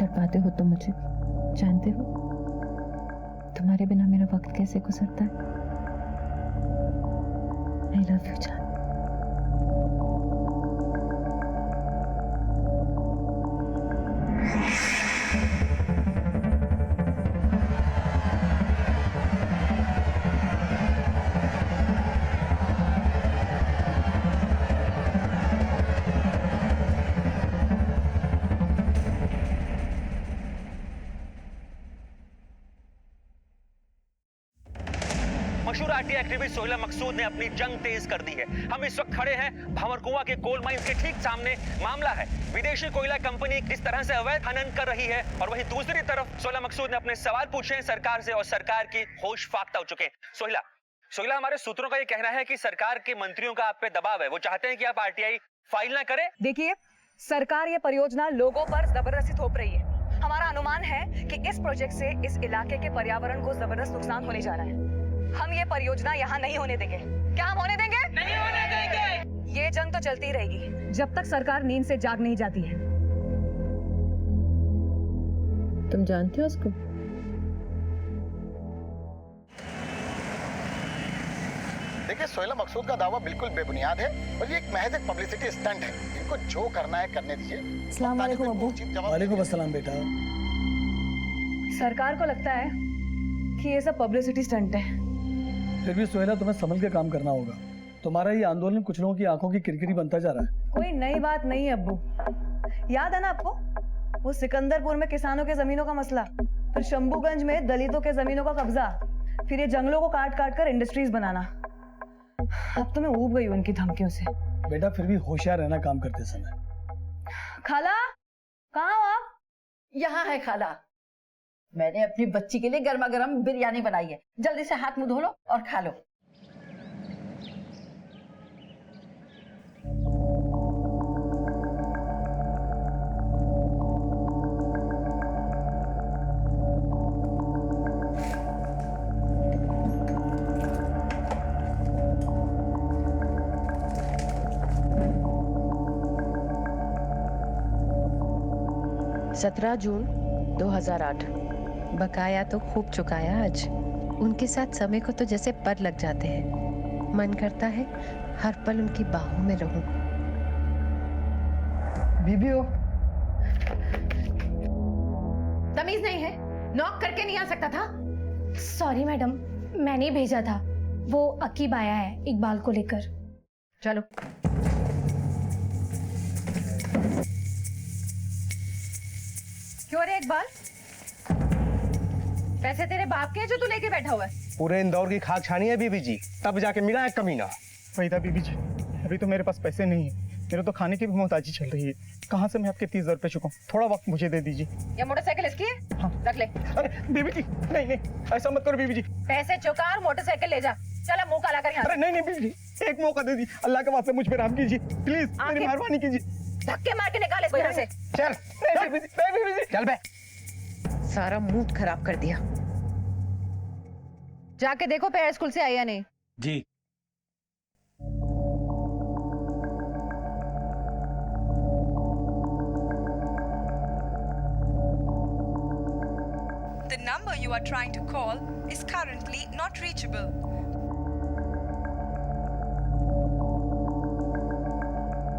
तड़पाते हो तुम मुझे, जानते हो तुम्हारे बिना मेरा वक्त कैसे गुजरता है। आई लव यू जान। मशहूर आरटीआई एक्टिविस्ट सोहेला मकसूद ने अपनी जंग तेज कर दी है। हम इस वक्त खड़े हैं भंवरकुआं के कोल माइंस के ठीक सामने। मामला है विदेशी कोयला कंपनी किस तरह से अवैध खनन कर रही है, और वहीं दूसरी तरफ सोहेला मकसूद ने अपने सवाल पूछे हैं सरकार से, और सरकार की होश फाख्ता हो चुके हैं। सोहेला, हमारे सूत्रों का ये कहना है कि सरकार के मंत्रियों का आप पे दबाव है, वो चाहते हैं कि आप आरटीआई फाइल ना करें। देखिए, सरकार ये परियोजना लोगों पर जबरदस्ती थोप रही है। हमारा अनुमान है कि इस प्रोजेक्ट से इस इलाके के पर्यावरण को जबरदस्त नुकसान होने जा रहा है। हम ये परियोजना यहाँ नहीं होने देंगे। क्या हम होने देंगे? नहीं होने देंगे। ये जंग तो चलती रहेगी जब तक सरकार नींद से जाग नहीं जाती है। तुम जानते हो उसको? देखिए, सोहेला मकसूद का दावा बिल्कुल बेबुनियाद है और ये एक महज एक पब्लिसिटी स्टंट है। इनको जो करना है करने दीजिए। अस्सलाम वालेकुम अब्बू। वालेकुम अस्सलाम बेटा। सरकार को लगता है कि ये सब पब्लिसिटी स्टंट है। फिर भी सोहेला, तुम्हें संभल के काम करना होगा। तुम्हारा ये आंदोलन कुछ लोगों की आंखों की किरकिरी बनता जा रहा है। कोई नई बात नहीं है अब्बू। याद है ना आपको, वो सिकंदरपुर में किसानों के जमीनों का मसला, फिर शंभूगंज में दलितों के जमीनों का कब्जा, फिर ये जंगलों को काट काट कर इंडस्ट्रीज बनाना। अब तो मैं ऊब गई हूँ इनकी धमकियों से। बेटा, फिर भी होशियार रहना काम करते समय। खाला, कहाँ हो आप? यहाँ है खाला। मैंने अपनी बच्ची के लिए गर्मा गर्म बिरयानी बनाई है। जल्दी से हाथ मुंह धो लो और खा लो। सत्रह जून 2008। बकाया तो खूब चुकाया आज। उनके साथ समय को तो जैसे पर लग जाते हैं। मन करता है हर पल उनकी बाहों में रहूं। बीबी हो? तमीज नहीं है? नॉक करके नहीं आ सकता था? सॉरी मैडम, मैंने भेजा था। वो अकीब आया है इकबाल को लेकर। चलो। क्यों रे इकबाल, पैसे तेरे बाप के हैं जो तू लेके बैठा हुआ है? पूरे इंदौर की खाक छानी है बीबी जी, तब जाके मिला है कमीना। वही था बीबी जी, अभी तो मेरे पास पैसे नहीं है। मेरे तो खाने की भी मोहताजी चल रही है। कहाँ से मैं आपके 30,000 रुपए चुकाऊं? थोड़ा वक्त मुझे दे दीजिए। ये मोटरसाइकिल इसकी है? हाँ। रख ले। अरे बीबी जी, नहीं नहीं, ऐसा मत करो बीबी जी। पैसे चुका और मोटरसाइकिल ले जा। चल मुंह काला कर यहाँ। अरे नहीं नहीं बीबी जी, एक मौका दे दी। अल्लाह के वास्ते मुझ पे रहम कीजिए प्लीज, मेरी मेहरबानी कीजिए। धक्के मार के निकाल इसको यहाँ से। चल नहीं बीबी जी, नहीं बीबी जी। चल बे। सारा मूड खराब कर दिया। जाके देखो पैर स्कूल से आई या नहीं। जी। The number you are trying to call is currently not reachable.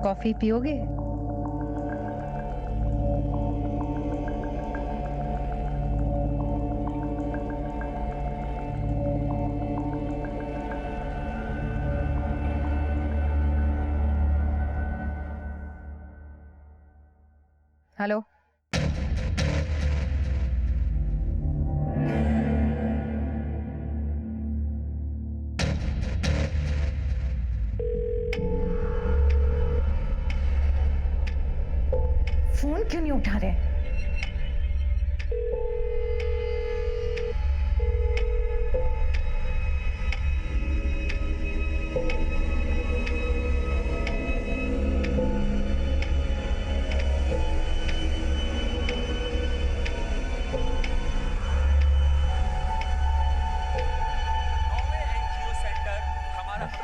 Coffee पियोगे? हेलो, फोन क्यों नहीं उठा रहे?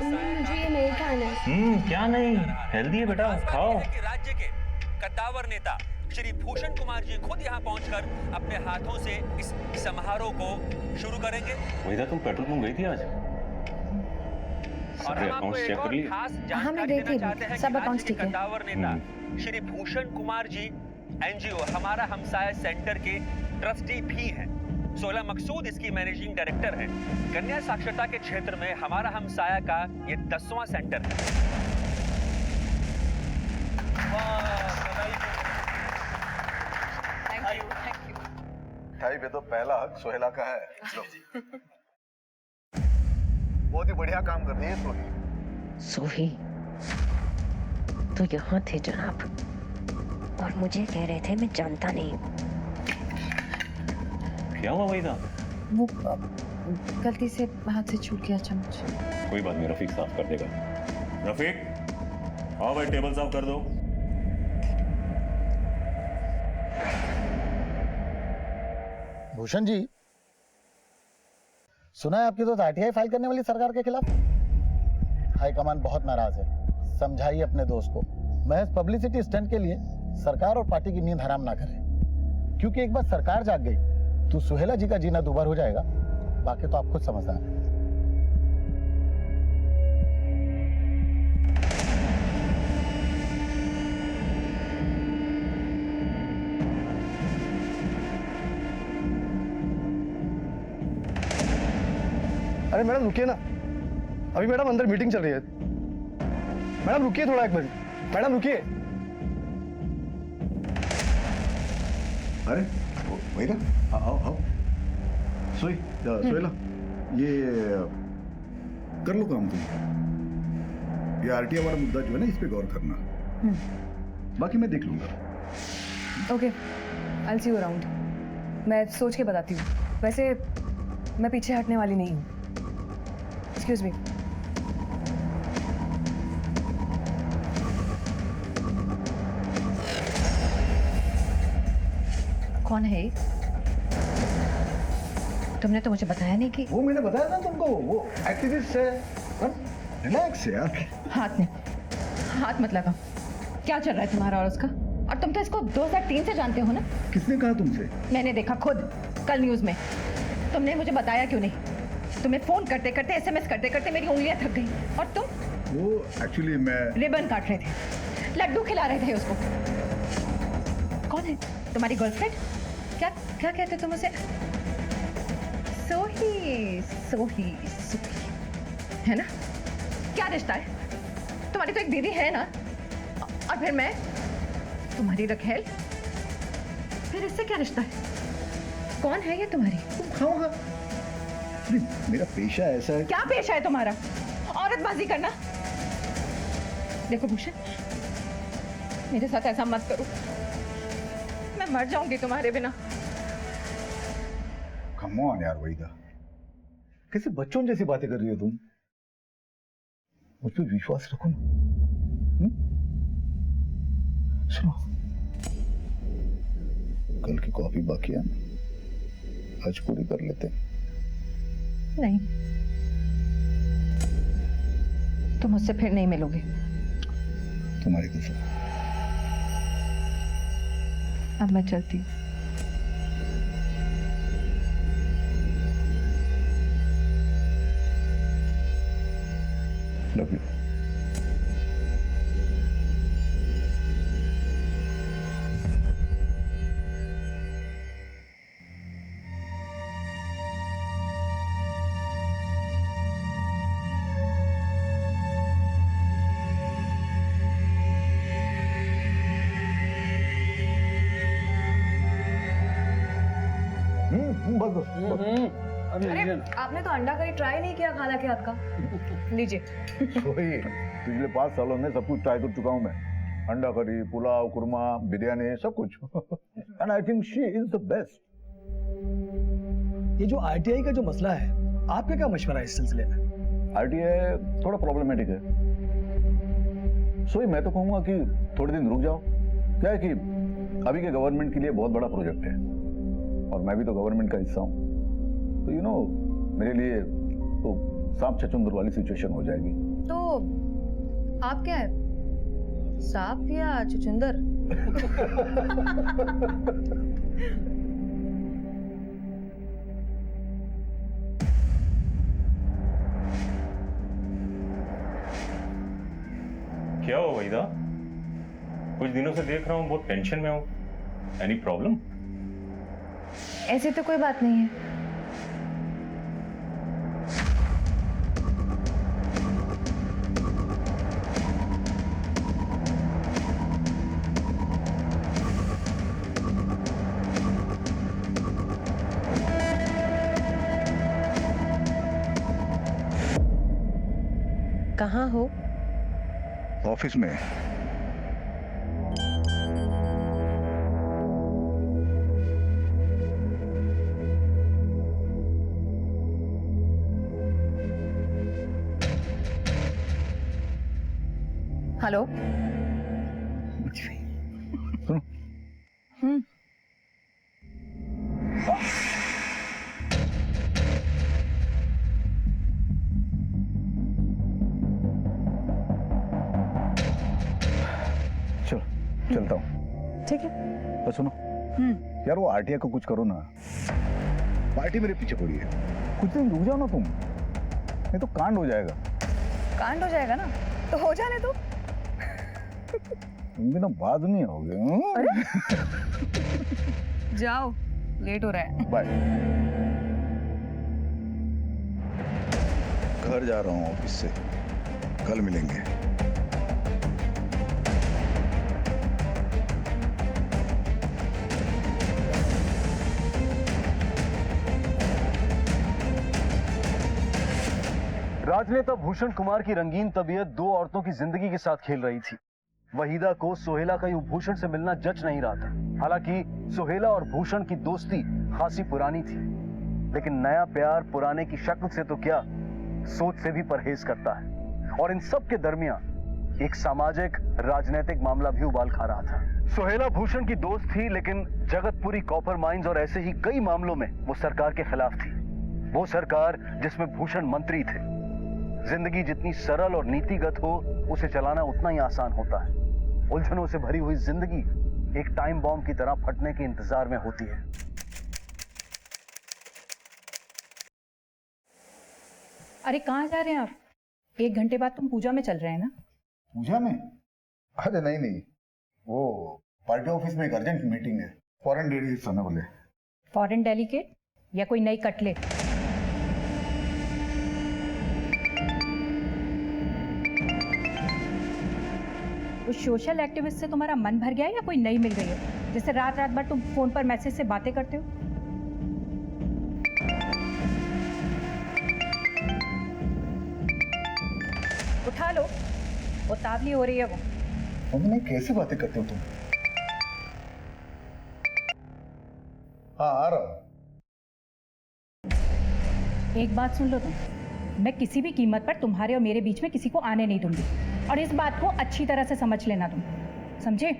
मुझे ये नहीं खाना है। क्या नहीं, हेल्दी है बेटा, खाओ। राज्य के कद्दावर नेता श्री भूषण कुमार जी खुद यहाँ पहुंचकर अपने हाथों से इस समारोह को शुरू करेंगे। वहीदा, तुम पेट्रोल पंप गई थी आज? और हम आपको एक और खास जानकारी देना चाहते हैं कि राज्य के कद्दावर नेता श्री भूषण कुमार जी एनजीओ हमारा हमसाया सेंटर के ट्रस्टी भी हैं। सोहेला मकसूद इसकी मैनेजिंग डायरेक्टर हैं। कन्या साक्षरता के क्षेत्र में हमारा हमसाया का ये 10वां सेंटर है। Thank you. भाई पे तो पहला हक सोहेला का है। बहुत ही बढ़िया काम कर रही है सोही। सोही तो यहाँ थे जनाब, और मुझे कह रहे थे मैं जानता नहीं। क्या हुआ वहीदा? वो गलती से हाथ से छूट गया चम्मच। कोई बात नहीं, रफीक साफ कर देगा। रफीक, आओ भाई, टेबल साफ कर दो। भूषण जी, सुना है आपकी तो आरटीआई फाइल करने वाली सरकार के खिलाफ। हाईकमान बहुत नाराज है, समझाइए अपने दोस्त को महज पब्लिसिटी स्टंट के लिए सरकार और पार्टी की नींद हराम ना करे, क्योंकि एक बार सरकार जाग गई तो सुहेला जी का जीना दुबार हो जाएगा। बाकी तो आप खुद समझदार हैं। अरे मैडम रुकिए ना, अभी मैडम अंदर मीटिंग चल रही है। मैडम रुकिए थोड़ा, एक मिनट। मैडम रुकिए। अरे वहीदा, आओ आओ। सोहेला, ये कर लो काम तुम। ये आरटीआई वाला मुद्दा जो है ना, इस पे गौर करना। बाकी मैं देख लूंगा। Okay, I will see you around. मैं सोच के बताती हूँ। वैसे मैं पीछे हटने वाली नहीं हूँ। Excuse me. कौन है ये? तुमने तो मुझे बताया नहीं कि वो मैंने बताया ना तुमको, वो एक्टिविस्ट है। रिलैक्स यार। हाथ मत लगाओ। क्या चल रहा है तुम्हारा और उसका? और तुम तो इसको 2003 से जानते हो ना? किसने कहा तुमसे? मैंने देखा खुद कल न्यूज में। तुमने मुझे बताया क्यों नहीं? तुम्हें फोन करते करते, एसएमएस करते करते मेरी उंगलियां थक गई। और तुम? वो एक्चुअली मैं रिबन काट रहे थे, लड्डू खिला रहे थे उसको। कौन है तुम्हारी गर्लफ्रेंड? क्या क्या कहते तुम उसे? सोही सोही सोही है ना? क्या रिश्ता है? तुम्हारी तो एक दीदी है ना, और फिर मैं तुम्हारी रखेल। फिर इससे क्या रिश्ता है? कौन है ये तुम्हारी? तुम खाओगा। मेरा पेशा ऐसा है। क्या पेशा है तुम्हारा? औरतबाजी करना। देखो भूषण, मेरे साथ ऐसा मत करो, मैं मर जाऊंगी तुम्हारे बिना। कम ऑन यार वहीदा, कैसे बच्चों जैसी बातें कर रही हो तुम? मुझ पे विश्वास रखो ना। सुनो, कल की कॉफी बाकी है, आज पूरी कर लेते हैं। नहीं, तुम मुझसे फिर नहीं मिलोगे। तुम्हारी कसम। अब मैं चलती हूँ। Love you. अरे आपने तो अंडा करी ट्राई नहीं किया खाला के हाथ का। लीजिए। पिछले 5 सालों में सब कुछ ट्राई कर चुका हूँ मैं। अंडा करी, पुलाव, कुरमा, बिरयानी, सब कुछ। And I think she is the best. ये जो आरटीआई का जो मसला है, आपका क्या मशवरा है इस सिलसिले में? आरटीआई थोड़ा प्रॉब्लमेटिक है, सोई मैं तो कहूंगा कि थोड़े दिन रुक जाओ। क्या है कि अभी के गवर्नमेंट के लिए बहुत बड़ा प्रोजेक्ट है, और मैं भी तो गवर्नमेंट का हिस्सा हूँ, तो यू नो मेरे लिए तो सांप छछूंदर वाली सिचुएशन हो जाएगी। तो आप क्या है, सांप या चुचुंदर? क्या हो वहीदा? कुछ दिनों से देख रहा हूँ बहुत टेंशन में हूँ। Any problem? ऐसी तो कोई बात नहीं है। कहाँ हो? ऑफिस में। हेलो। सुनो। चलो चलता हूँ। ठीक है। तो सुनो यार, वो आरटीआई को कुछ करो ना। पार्टी मेरे पीछे पड़ी है, कुछ दिन रुक जाओ ना तुम, नहीं तो कांड हो जाएगा। कांड हो जाएगा ना तो हो जाने दो। तुम भी ना बाद में आओगे। अरे जाओ, लेट हो रहा है। बाय। घर जा रहा हूँ ऑफिस से, कल मिलेंगे। राजनेता भूषण कुमार की रंगीन तबीयत दो औरतों की जिंदगी के साथ खेल रही थी। वहीदा को सोहेला का यूं भूषण से मिलना जच नहीं रहा था। हालांकि सोहेला और भूषण की दोस्ती खासी पुरानी थी, लेकिन नया प्यार पुराने की शक्ल से तो क्या, सोच से भी परहेज करता है। और इन सब के दरमियान एक सामाजिक राजनीतिक मामला भी उबाल खा रहा था। सोहेला भूषण की दोस्त थी, लेकिन जगतपुरी कॉपर माइंस और ऐसे ही कई मामलों में वो सरकार के खिलाफ थी। वो सरकार जिसमें भूषण मंत्री थे। जिंदगी जितनी सरल और नीतिगत हो, उसे चलाना उतना ही आसान होता है। उलझनों से भरी हुई जिंदगी एक टाइम बॉम्ब की तरह फटने के इंतजार में होती है। अरे कहाँ जा रहे हैं आप? 1 घंटे बाद तुम पूजा में चल रहे हैं ना? पूजा में? अरे नहीं, वो पार्टी ऑफिस में एक अर्जेंट मीटिंग है, फॉरेन डेलीगेट्स आने वाले। फॉरेन डेलीगेट या कोई नई कटलेट? उस सोशल एक्टिविस्ट से तुम्हारा मन भर गया है या कोई नई मिल गई है, जिससे रात रात भर तुम फोन पर मैसेज से बातें करते हो? उठा लो, उतावली हो रही है वो। मम्मी कैसी बातें करते हो तुम? हाँ आ रहा हूं। एक बात सुन लो तुम, मैं किसी भी कीमत पर तुम्हारे और मेरे बीच में किसी को आने नहीं दूंगी, और इस बात को अच्छी तरह से समझ लेना तुम, समझे?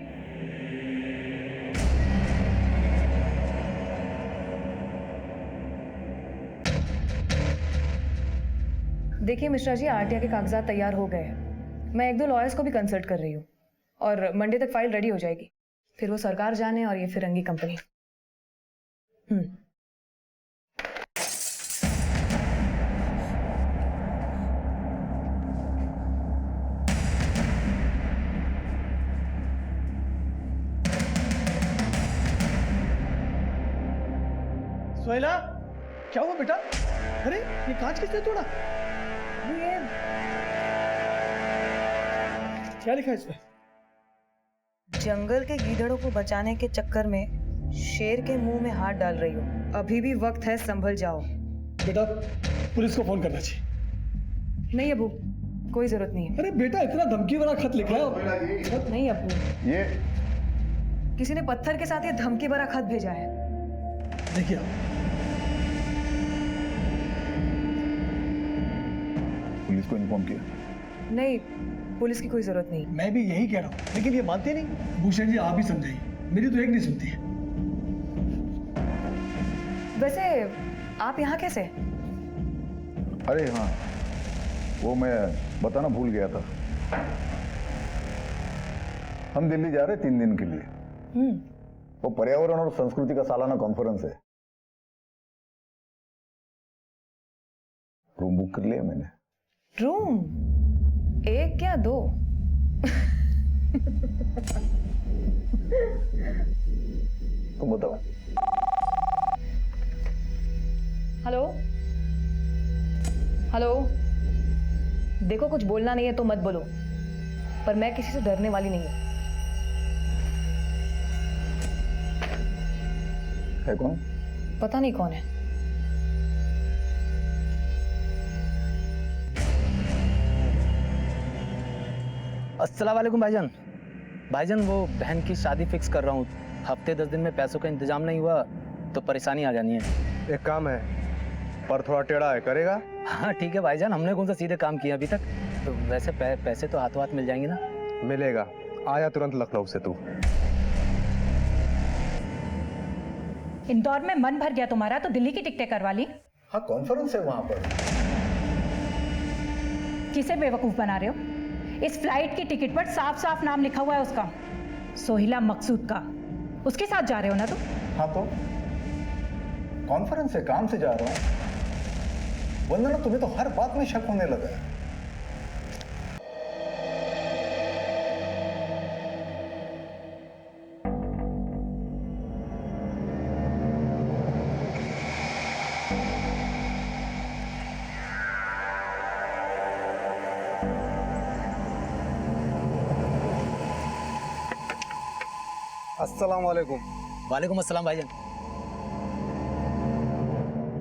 देखिए मिश्रा जी, आरटीआई के कागजात तैयार हो गए हैं। मैं 1-2 लॉयर्स को भी कंसल्ट कर रही हूँ और मंडे तक फाइल रेडी हो जाएगी। फिर वो सरकार जाने और ये फिरंगी कंपनी। सोहेला, क्या हुआ बेटा? अरे ये कांच किसने तोड़ा? ये क्या लिखा है इस पे? जंगल के गीदड़ों को बचाने के चक्कर में शेर के मुंह में हाथ डाल रही हो। अभी भी वक्त है, संभल जाओ। बेटा पुलिस को फोन करना चाहिए। नहीं अबू, कोई जरूरत नहीं है। अरे बेटा इतना धमकी भरा खत लिखा है। नहीं अबू, ये किसी ने पत्थर के साथ ये धमकी भरा खत भेजा है। देखिए आप, पुलिस को इन्फॉर्म किया? नहीं, पुलिस की कोई जरूरत नहीं। मैं भी यही कह रहा हूँ, लेकिन ये मानते नहीं। भूषण जी आप ही समझाइए, मेरी तो एक नहीं सुनती है। वैसे आप यहाँ कैसे? अरे हाँ, वो मैं बताना भूल गया था। हम दिल्ली जा रहे 3 दिन के लिए। वो पर्यावरण और संस्कृति का सालाना कॉन्फ्रेंस है। रूम बुक कर लिया मैंने। रूम 1 या 2? तुम बताओ। हेलो हेलो, देखो कुछ बोलना नहीं है तो मत बोलो, पर मैं किसी से डरने वाली नहीं हूं। है कौन? पता नहीं कौन है। अस्सलाम वालेकुम भाईजान। भाईजान वो बहन की शादी फिक्स कर रहा हूँ, हफ्ते 10 दिन में पैसों का इंतजाम नहीं हुआ तो परेशानी आ जानी है। एक काम है, पर थोड़ा टेढ़ा है, करेगा? हाँ ठीक है भाईजान, हमने कौन सा सीधे काम किया अभी तक। तो वैसे पैसे तो हाथों हाथ मिल जाएंगे ना? मिलेगा, आया तुरंत लखनऊ से तू। इंदौर में मन भर गया तुम्हारा तो दिल्ली की टिकटें करवा ली। हाँ कॉन्फ्रेंस है वहां पर। किसे बेवकूफ बना रहे हो? इस फ्लाइट की टिकट पर साफ साफ नाम लिखा हुआ है उसका, सोहिला मकसूद का। उसके साथ जा रहे हो ना तुम? हाँ तो कॉन्फ्रेंस है, काम से जा रहा हूँ। वंदना तुम्हें तो हर बात में शक होने लगा है। अस्सलाम वालेकुम। वालेकुम अस्सलाम भाईजान।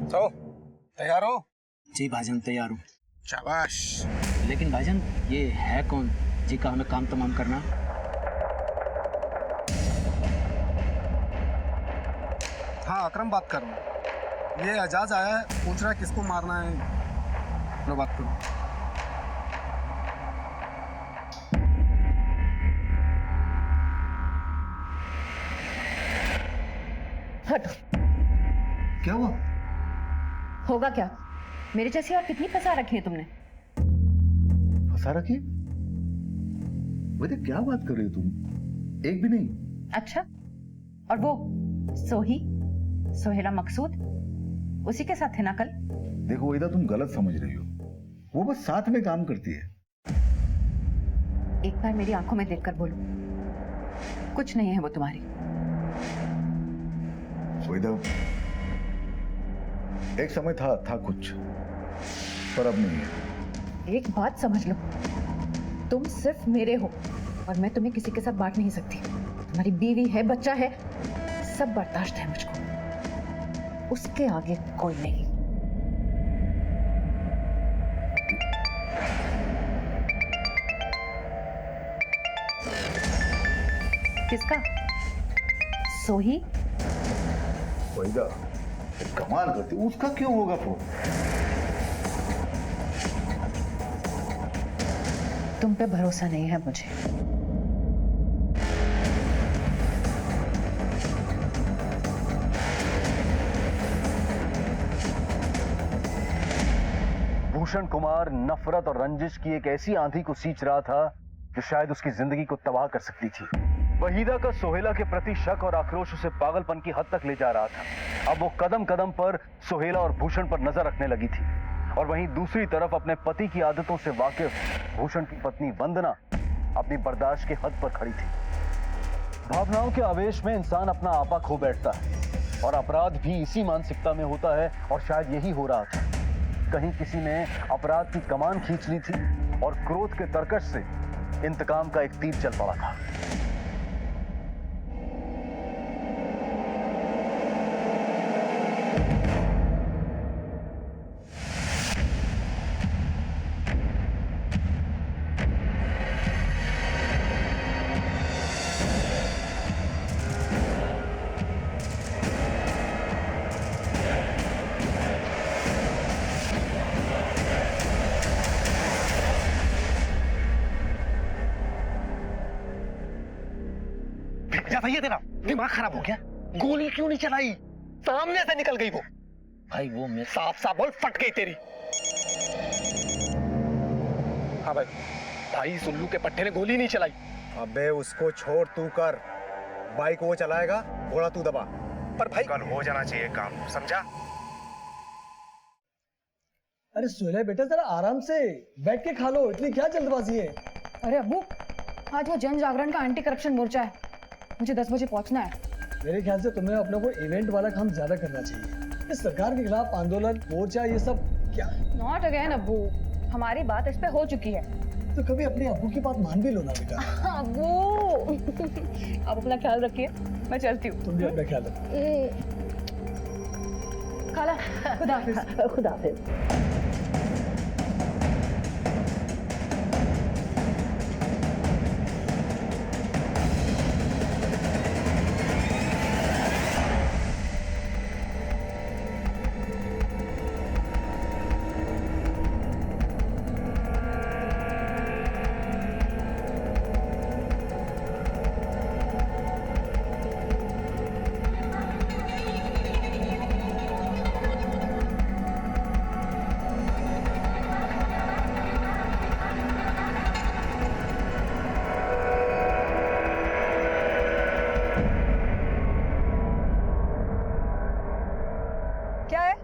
तो तैयार हो? जी भाईजान तैयार हूँ। शाबाश। लेकिन भाईजान ये है कौन जी का हमें काम तमाम करना? हाँ अकरम बात कर रहा हूँ। ये एजाज आया है, पूछ रहा है किसको मारना है। लो बात करो। हटो। क्या हुआ? होगा क्या? मेरे जैसी और कितनी फंसा रखी है तुमने? फंसा रखी? वैसे क्या बात कर रही हो तुम? एक भी नहीं। अच्छा, और वो सोहेला मकसूद उसी के साथ थे ना कल? देखो वहीदा तुम गलत समझ रही हो, वो बस साथ में काम करती है। एक बार मेरी आंखों में देखकर बोलो, कुछ नहीं है वो तुम्हारी। वहीदा एक समय था कुछ, पर अब नहीं है। एक बात समझ लो, तुम सिर्फ मेरे हो और मैं तुम्हें किसी के साथ बांट नहीं सकती। तुम्हारी बीवी है, बच्चा है, सब बर्दाश्त है मुझको, उसके आगे कोई नहीं। किसका? सोही? वहीदा कमाल करती, उसका क्यों होगा फोन? तुम पे भरोसा नहीं है मुझे। भूषण कुमार नफरत और रंजिश की एक ऐसी आंधी को सींच रहा था जो शायद उसकी जिंदगी को तबाह कर सकती थी। वहीदा का सोहेला के प्रति शक और आक्रोश उसे पागलपन की हद तक ले जा रहा था। अब वो कदम कदम पर सोहेला और भूषण पर नजर रखने लगी थी, और वहीं दूसरी तरफ अपने पति की आदतों से वाकिफ भूषण की पत्नी वंदना अपनी बर्दाश्त की हद पर खड़ी थी। भावनाओं के आवेश में इंसान अपना आपा खो बैठता है, और अपराध भी इसी मानसिकता में होता है, और शायद यही हो रहा था। कहीं किसी ने अपराध की कमान खींच ली थी और क्रोध के तरकश से इंतकाम का एक तीर चल पड़ा था। भैया तेरा दिमाग खराब हो गया? गोली क्यों नहीं चलाई? सामने से निकल गई वो। भाई वो मैं साफ साफ बोल, फट गई तेरी। हाँ भाई, भाई सुल्लू के पट्टे ने गोली नहीं चलाई, अबे उसको छोड़, तू कर। बाइक वो चलाएगा, घोड़ा तू दबा। पर भाई कल हो जाना चाहिए काम, समझा? अरे सोहेला बेटा जरा आराम से बैठ के खा लो, इतनी क्या जल्दबाजी है? अरे अब्बू, आज वो जन जागरण का एंटी करप्शन मोर्चा है, मुझे 10 बजे पहुंचना है। मेरे ख्याल से तुम्हें अपने को इवेंट वाला काम ज्यादा करना चाहिए। इस सरकार के खिलाफ आंदोलन, मोर्चा, ये सब क्या? नॉट अगेन अब्बू, हमारी बात इस पे हो चुकी है। तो कभी अपने अब्बू की बात मान भी लो ना बेटा। अब्बू आप अपना ख्याल रखिए, मैं चलती हूँ। तुम भी अपना ख्याल रखो। खाला, खुदा हाफिज। खुदा हाफिज। क्या है?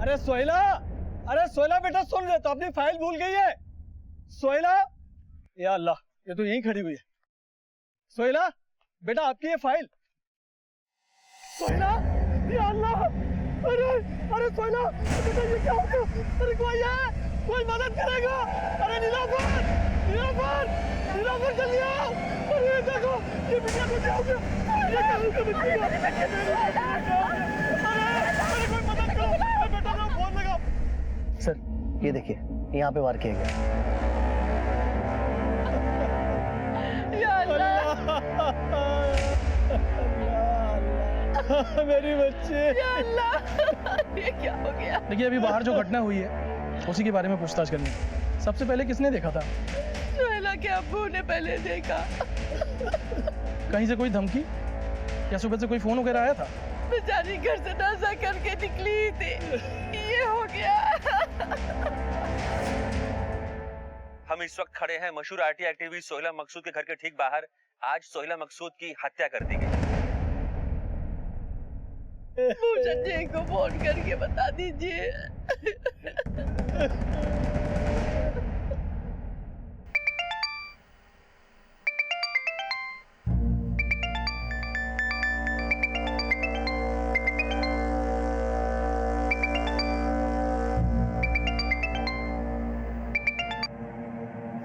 अरे सोहेला, अरे सोहेला बेटा सुन रहे तो अपनी फाइल भूल गई है। सोहेला, या अल्लाह, ये तो यहीं खड़ी हुई है। सोहेला बेटा आपकी ये फाइल। सोहेला, या अल्लाह, अरे अरे सोहेला बेटा ये क्या हो गया? अरे कोई है, कोई मदद करेगा? अरे नीलाफर, नीलाफर, नीलाफर जल्दी आओ। अरे देखो ये बिटिया को क्या हो गया? ये क्या हो गया बिटिया? अरे कोई मदद करो, बेटा को फोन लगाओ। सर ये देखिए, यहाँ पे वार किया गया। या अल्लाह, मेरी बच्ची। या अल्लाह, ये क्या हो गया? देखिए अभी बाहर जो घटना हुई है उसी के बारे में पूछताछ करनी है। सबसे पहले किसने देखा था? सोहेला के अब्बू ने पहले देखा। कहीं से कोई धमकी या सुबह से कोई फोन वगैरह आया था? बेचारी घर से नासा करके निकली थी, ये हो गया। हम इस वक्त खड़े हैं मशहूर आरटी एक्टिविस्ट सोहेला मकसूद के घर के ठीक बाहर। आज सोहेला मकसूद की हत्या कर दी गई। भूषण जी को फोन करके बता दीजिए।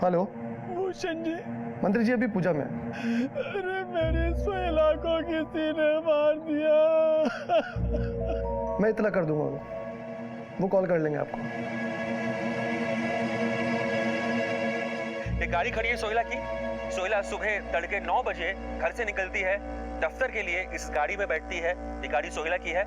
हेलो भूषण जी। मंत्री जी अभी पूजा में। अरे मेरी सोहेला को किसी ने मार दिया। मैं इतला कर दूंगा, वो कॉल कर लेंगे आपको। एक गाड़ी खड़ी है सोहेला की। सोहेला सुबह तड़के 9 बजे घर से निकलती है दफ्तर के लिए। इस गाड़ी में बैठती है। ये गाड़ी सोहेला की है।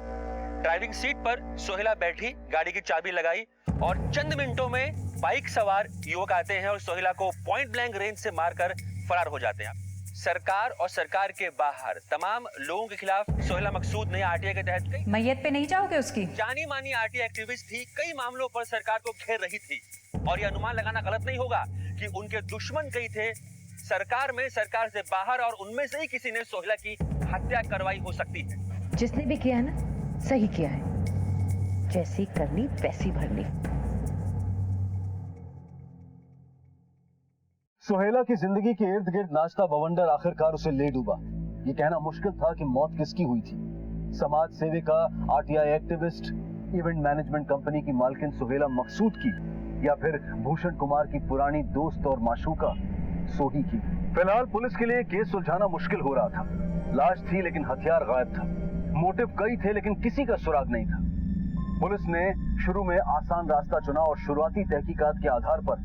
ड्राइविंग सीट पर सोहेला बैठी, गाड़ी की चाबी लगाई और चंद मिनटों में बाइक सवार युवक आते हैं और सोहेला को पॉइंट ब्लैंक रेंज से मारकर फरार हो जाते हैं। सरकार और सरकार के बाहर तमाम लोगों के खिलाफ सोहेला मकसूद ने आरटीआई के तहत कई मैयत पे नहीं जाओगे उसकी? जानी मानी आरटीआई एक्टिविस्ट थी, कई मामलों पर सरकार को घेर रही थी। और यह अनुमान लगाना गलत नहीं होगा कि उनके दुश्मन कई थे सरकार में, सरकार से बाहर, और उनमें से ही किसी ने सोहेला की हत्या करवाई हो सकती है। जिसने भी किया है ना, सही किया है। जैसी करनी वैसी भरनी। सुहेला की जिंदगी के इर्द गिर्द नाचता बवंडर आखिरकार उसे ले डूबा। ये कहना मुश्किल था कि मौत किसकी हुई थी, समाज सेविका, RTI activist, event management company की मालकिन सुहेला मकसूद की, या फिर भूषण कुमार की पुरानी दोस्त और माशूका सोही की। फिलहाल पुलिस के लिए केस सुलझाना मुश्किल हो रहा था। लाश थी लेकिन हथियार गायब था। मोटिव कई थे लेकिन किसी का सुराग नहीं था। पुलिस ने शुरू में आसान रास्ता चुना और शुरुआती तहकीकात के आधार पर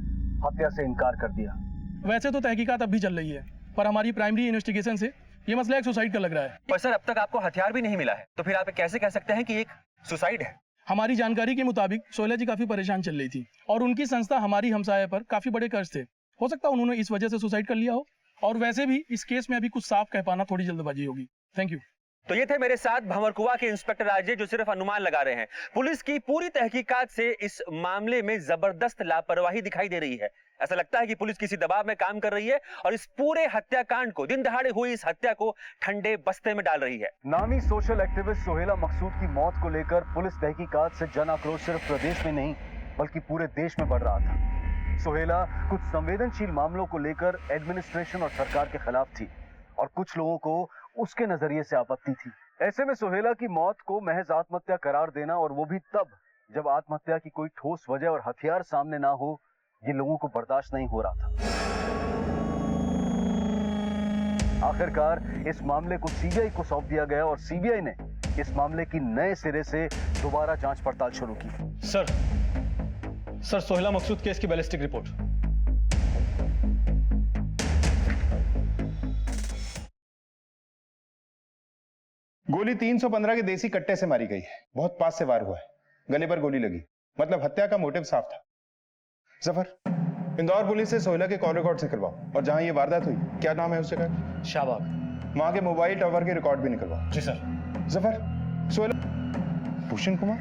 हत्या से इनकार कर दिया। वैसे तो तहकीकात अब भी चल रही है, पर हमारी प्राइमरी इन्वेस्टिगेशन से ये मसला एक सुसाइड का लग रहा है। पर सर अब तक आपको हथियार भी नहीं मिला है, तो फिर आप कैसे कह सकते हैं कि एक सुसाइड है? हमारी जानकारी के मुताबिक सोहेला जी काफी परेशान चल रही थी और उनकी संस्था हमारी हमसाया पर काफी बड़े कर्ज थे। हो सकता है उन्होंने इस वजह से सुसाइड कर लिया हो। और वैसे भी इस केस में अभी कुछ साफ कह पाना थोड़ी जल्दबाजी होगी। Thank you. तो ये थे मेरे साथ भंवरकुआ के इंस्पेक्टर राजे, जो सिर्फ अनुमान लगा रहे हैं। पुलिस की पूरी तहकीकात से इस मामले में जबरदस्त लापरवाही दिखाई दे रही है। ऐसा लगता है कि पुलिस किसी दबाव में काम कर रही है और इस पूरे हत्याकांड को, दिन दहाड़े हुई इस हत्या को ठंडे बस्ते में डाल रही है। नामी सोशल एक्टिविस्ट सोहेला मकसूद की मौत को लेकर पुलिस तहकीकात से जन आक्रोश सिर्फ प्रदेश में नहीं बल्कि पूरे देश में बढ़ रहा था। सोहेला कुछ संवेदनशील मामलों को लेकर एडमिनिस्ट्रेशन और सरकार के खिलाफ थी और कुछ लोगों को उसके नजरिए से आपत्ति थी। ऐसे में सोहेला की मौत को महज आत्महत्या करार देना, और वो भी तब जब आत्महत्या की कोई ठोस वजह और हथियार सामने ना हो, ये लोगों को बर्दाश्त नहीं हो रहा था। आखिरकार इस मामले को सीबीआई को सौंप दिया गया और सीबीआई ने इस मामले की नए सिरे से दोबारा जांच पड़ताल शुरू की। सर सोहेला मकसूद केस की बैलिस्टिक रिपोर्ट। गोली 315 के देसी कट्टे से मारी गई है। बहुत पास से वार हुआ है। गले पर गोली लगी, मतलब हत्या का मोटिव साफ था। जफर, इंदौर पुलिस से सोहेला के कॉल रिकॉर्ड से करवाओ, और जहां ये वारदात हुई, क्या नाम है उस जगह? शाहबाग। वहां के मोबाइल टावर के रिकॉर्ड भी निकलवाओ। जी सर। जफर, सोहेला भूषण कुमार,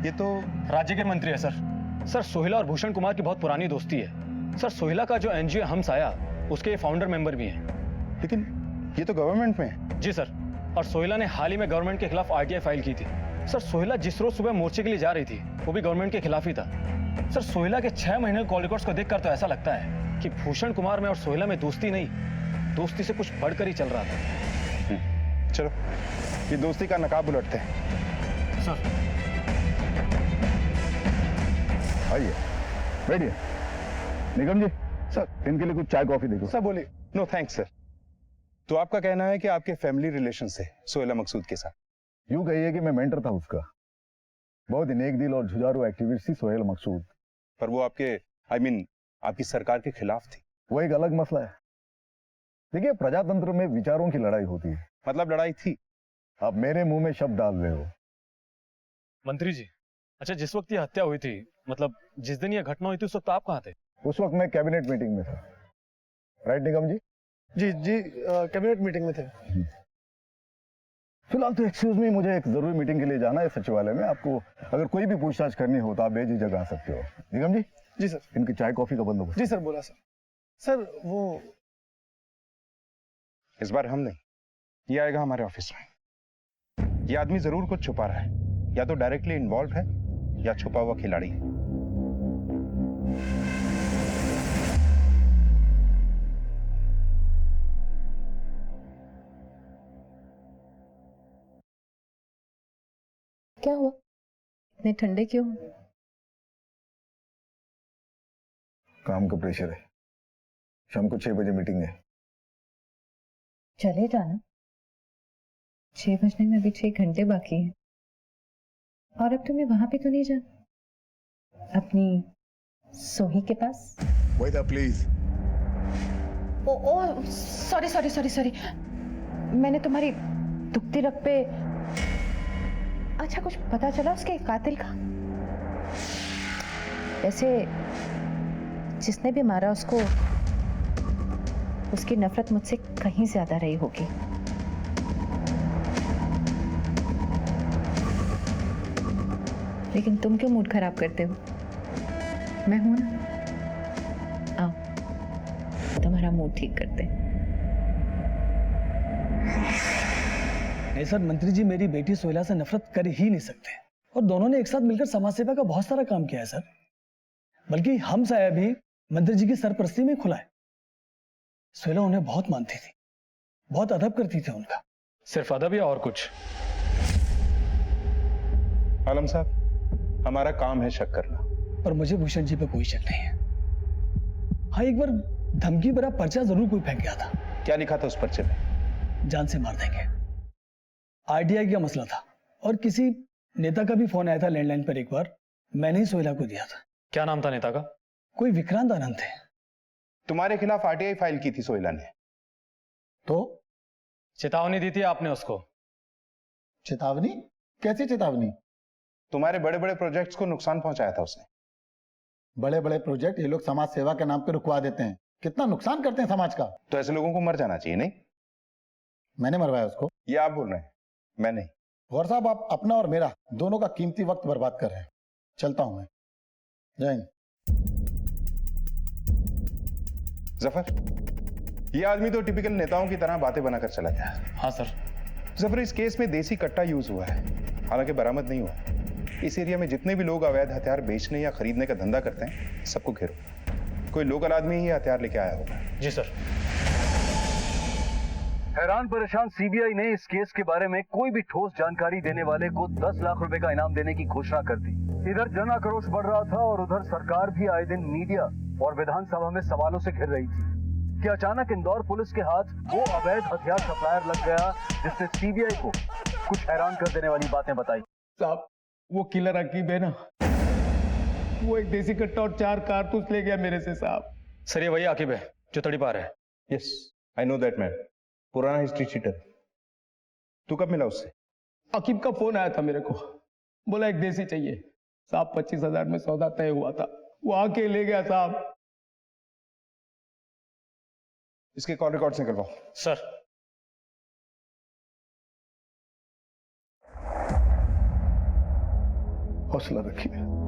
ये तो राज्य के मंत्री है सर सोहेला और भूषण कुमार की बहुत पुरानी दोस्ती है। सर सोहेला का जो एनजीओ हम साया, उसके फाउंडर मेंबर भी हैं। लेकिन ये तो गवर्नमेंट में है। जी सर, और सोहेला ने हाल ही में गवर्नमेंट के खिलाफ आरटीआई फाइल की थी। सर सोहेला जिस रोज सुबह मोर्चे के लिए जा रही थी, वो भी गवर्नमेंट के खिलाफ ही था। सर सोहेला के 6 महीने कॉल रिकॉर्ड्स को देखकर तो ऐसा लगता है कि भूषण कुमार में और सोहेला में दोस्ती नहीं, दोस्ती से कुछ बढ़कर ही चल रहा था। चलो ये दोस्ती का नकाब उलटते हैं। सर आइए, बैठिए। निगम जी, सर इनके लिए कुछ चाय कॉफी देखो। सर बोलिए। No thanks sir. तो आपका कहना है कि आपके फैमिली रिलेशन से सोहेला मकसूद के साथ? यूं कहिए कि मैं मेंटर था उसका। बहुत ही नेक दिल और जुझारू एक्टिविस्ट थी सोहेला मकसूद। पर वो आपके आपकी सरकार के खिलाफ थी। वो एक अलग मसला है। देखिए, प्रजातंत्र में विचारों की लड़ाई होती है। मतलब लड़ाई थी? आप मेरे मुंह में शब्द डाल रहे हो। मंत्री जी, अच्छा जिस वक्त ये हत्या हुई थी, मतलब जिस दिन ये घटना हुई थी, उस वक्त आप कहाँ थे? उस वक्त मैं कैबिनेट मीटिंग में था। राइट निगम जी? जी कैबिनेट मीटिंग में थे। फिलहाल तो एक्सक्यूज मी, मुझे एक जरूरी मीटिंग के लिए जाना है सचिवालय में। आपको अगर कोई भी पूछताछ करनी हो तो आप बेझिझक आ सकते हो। निगम जी? जी सर। इनकी चाय कॉफी का बंदोबस्त। जी सर, बोला सर वो इस बार हम नहीं, ये आएगा हमारे ऑफिस में। ये आदमी जरूर कुछ छुपा रहा है, या तो डायरेक्टली इन्वॉल्व है या छुपा हुआ खिलाड़ी है। क्या हुआ? इतने ठंडे क्यों? काम का प्रेशर है। शाम को 6 बजे मीटिंग है। चले जाना। 6 बजने में अभी 6 घंटे बाकी हैं। और अब तुम्हें वहां पे तो नहीं जाना अपनी सोही के पास? वेदा प्लीज। O sorry. मैंने तुम्हारी दुखती रग पे। अच्छा, कुछ पता चला उसके कातिल का? वैसे जिसने भी मारा उसको, उसकी नफरत मुझसे कहीं ज्यादा रही होगी। लेकिन तुम क्यों मूड खराब करते हो? मैं हूं ना, आओ तुम्हारा मूड ठीक करते। नहीं सर, मंत्री जी मेरी बेटी सोहेला से नफरत कर ही नहीं सकते, और दोनों ने एक साथ मिलकर समाज सेवा का बहुत सारा काम किया है सर। बल्कि हम साया भी मंत्री जी की सरपरस्ती में खुला है। सोहेला उन्हें बहुत मानती थी, बहुत अदब करती थी उनका। सिर्फ अदब या और कुछ? आलम साहब, हमारा काम है शक करना। पर मुझे भूषण जी पे कोई शक नहीं है। हाँ, एक बार धमकी भरा पर्चा जरूर कोई फेंक गया था। क्या लिखा था उस पर्चे में? जान से मार देंगे। आरटीआई का मसला था, और किसी नेता का भी फोन आया था लैंडलाइन पर। एक बार मैंने ही सोहेला को दिया था। क्या नाम था नेता का? कोई विक्रांत आनंद थे। तुम्हारे खिलाफ आरटीआई फाइल की थी सोहेला ने। तो चेतावनी दी थी आपने उसको? चेतावनी? कैसी चेतावनी? तुम्हारे बड़े बड़े प्रोजेक्ट्स को नुकसान पहुंचाया था उसने। बड़े बड़े प्रोजेक्ट ये लोग समाज सेवा के नाम पे रुकवा देते हैं। कितना नुकसान करते हैं समाज का। तो ऐसे लोगों को मर जाना चाहिए, नहीं? मैंने मरवाया उसको। ये आप बोल रहे हैं, मैं नहीं। गौर साहब, आप अपना और मेरा दोनों का कीमती वक्त बर्बाद कर रहे हैं। चलता हूं मैं। जय हिंद। जफर, ये आदमी तो टिपिकल नेताओं की तरह बातें बनाकर चला गया। हाँ सर। जफर, इस केस में देसी कट्टा यूज हुआ है, हालांकि बरामद नहीं हुआ। इस एरिया में जितने भी लोग अवैध हथियार बेचने या खरीदने का धंधा करते हैं, सबको घेरो। कोई लोकल आदमी ही हथियार लेके आया होगा। जी सर। हैरान परेशान सीबीआई ने इस केस के बारे में कोई भी ठोस जानकारी देने वाले को 10 लाख रुपए का इनाम देने की घोषणा कर दी। इधर जन आक्रोश बढ़ रहा था और उधर सरकार भी आए दिन मीडिया और विधानसभा में सवालों से घिर रही थी कि अचानक इंदौर पुलिस के हाथ वो अवैध हथियार सप्लायर लग गया जिसने सीबीआई को कुछ हैरान कर देने वाली बातें बताई। साहब, वो किलर अकीब है ना, वो एक देसी कट्टा और 4 कारतूस ले गया मेरे से साहब। सर, ये वही आकिब है जो तड़ीपार है। Yes, I know that man. पुराना हिस्ट्री शीटर। तू कब मिला उससे? अकीब का फोन आया था मेरे को, बोला एक देसी चाहिए साहब। 25,000 में सौदा तय हुआ था, वो आके ले गया साहब। इसके कॉल रिकॉर्ड्स निकलवाओ। सर। हौसला रखिए।